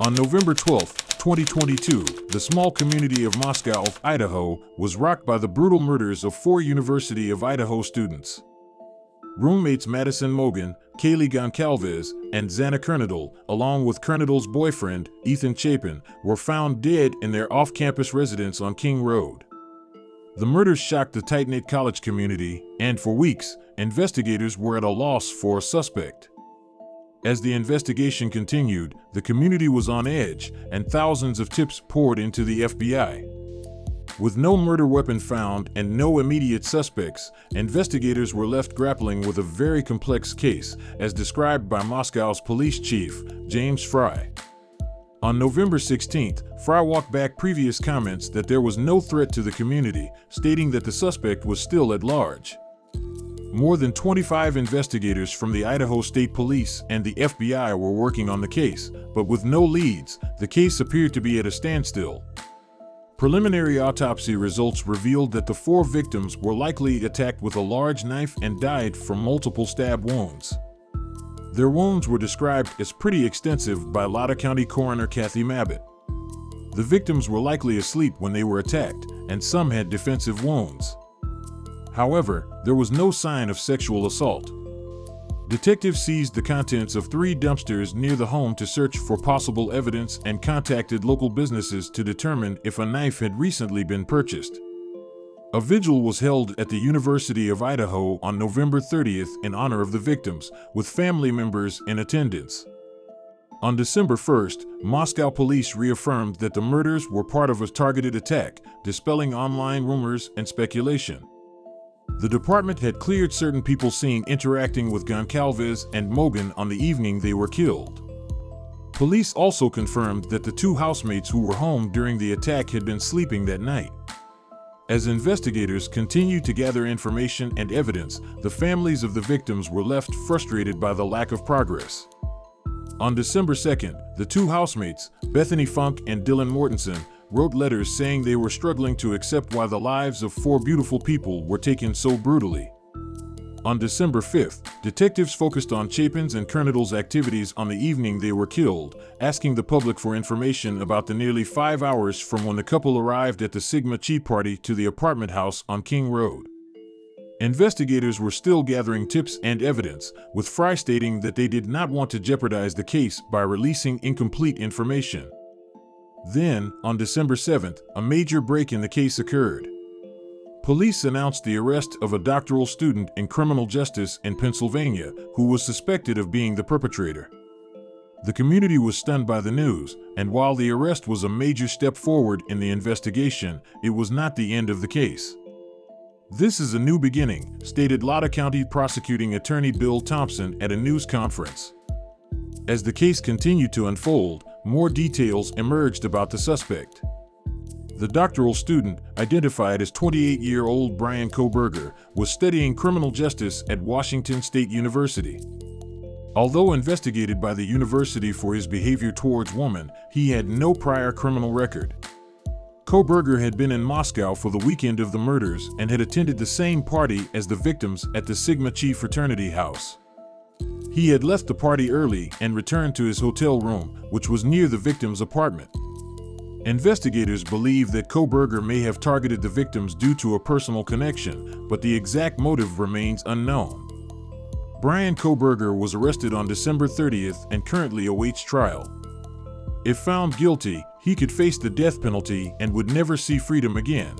On November 12, 2022, the small community of Moscow, Idaho, was rocked by the brutal murders of 4 University of Idaho students. Roommates Madison Mogan, Kaylee Goncalves, and Xana Kernadal, along with Kernadal's boyfriend, Ethan Chapin, were found dead in their off-campus residence on King Road. The murders shocked the tight-knit college community, and for weeks, investigators were at a loss for a suspect. As the investigation continued, the community was on edge, and thousands of tips poured into the FBI. With no murder weapon found and no immediate suspects, investigators were left grappling with a very complex case, as described by Moscow's police chief, James Fry. On November 16th, Fry walked back previous comments that there was no threat to the community, stating that the suspect was still at large. More than 25 investigators from the Idaho State Police and the FBI were working on the case, but with no leads, the case appeared to be at a standstill. Preliminary autopsy results revealed that the 4 victims were likely attacked with a large knife and died from multiple stab wounds. Their wounds were described as pretty extensive by Latah County Coroner Kathy Mabbitt. The victims were likely asleep when they were attacked, and some had defensive wounds. However, there was no sign of sexual assault. Detectives seized the contents of 3 dumpsters near the home to search for possible evidence and contacted local businesses to determine if a knife had recently been purchased. A vigil was held at the University of Idaho on November 30th in honor of the victims, with family members in attendance. On December 1st, Moscow police reaffirmed that the murders were part of a targeted attack, dispelling online rumors and speculation. The department had cleared certain people seen interacting with Goncalves and Mogan on the evening they were killed. Police also confirmed that the 2 housemates who were home during the attack had been sleeping that night. As investigators continued to gather information and evidence, the families of the victims were left frustrated by the lack of progress. On December 2nd, the 2 housemates, Bethany Funk and Dylan Mortensen, wrote letters saying they were struggling to accept why the lives of 4 beautiful people were taken so brutally. On December 5th, detectives focused on Chapin's and Kernadal's activities on the evening they were killed, asking the public for information about the nearly 5 hours from when the couple arrived at the Sigma Chi party to the apartment house on King Road. Investigators were still gathering tips and evidence, with Fry stating that they did not want to jeopardize the case by releasing incomplete information. Then, on December 7th, a major break in the case occurred. Police announced the arrest of a doctoral student in criminal justice in Pennsylvania who was suspected of being the perpetrator. The community was stunned by the news, and while the arrest was a major step forward in the investigation, it was not the end of the case. "This is a new beginning," stated Latah County Prosecuting Attorney Bill Thompson at a news conference. As the case continued to unfold, more details emerged about the suspect. The doctoral student, identified as 28-year-old Bryan Kohberger, was studying criminal justice at Washington State University. Although investigated by the university for his behavior towards women, he had no prior criminal record. Kohberger had been in Moscow for the weekend of the murders and had attended the same party as the victims at the Sigma Chi fraternity house. He had left the party early and returned to his hotel room, which was near the victim's apartment. Investigators believe that Kohberger may have targeted the victims due to a personal connection, but the exact motive remains unknown. Bryan Kohberger was arrested on December 30th and currently awaits trial. If found guilty, he could face the death penalty and would never see freedom again.